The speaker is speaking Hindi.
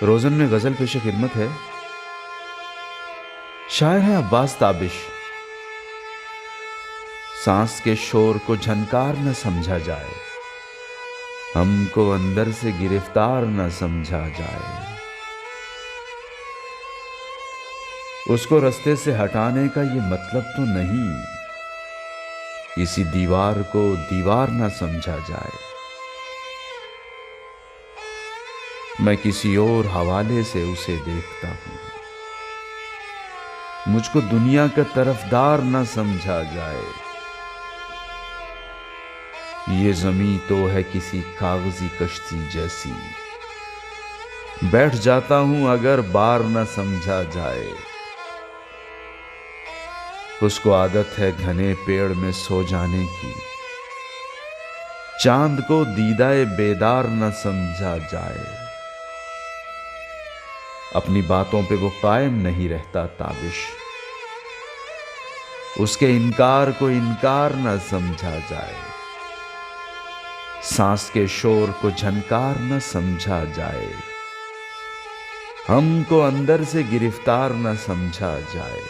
रोज़न में गजल पेश खिदमत है। शायर है अब्बास ताबिश। सांस के शोर को झनकार न समझा जाए, हमको अंदर से गिरफ्तार न समझा जाए। उसको रास्ते से हटाने का ये मतलब तो नहीं, किसी दीवार को दीवार न समझा जाए। मैं किसी और हवाले से उसे देखता हूं, मुझको दुनिया का तरफदार न समझा जाए। ये जमीन तो है किसी कागजी कश्ती जैसी, बैठ जाता हूं अगर बार न समझा जाए। उसको आदत है घने पेड़ में सो जाने की, चांद को दीदाए बेदार न समझा जाए। अपनी बातों पे वो कायम नहीं रहता ताबिश, उसके इनकार को इनकार न समझा जाए। सांस के शोर को झनकार न समझा जाए, हमको अंदर से गिरफ्तार न समझा जाए।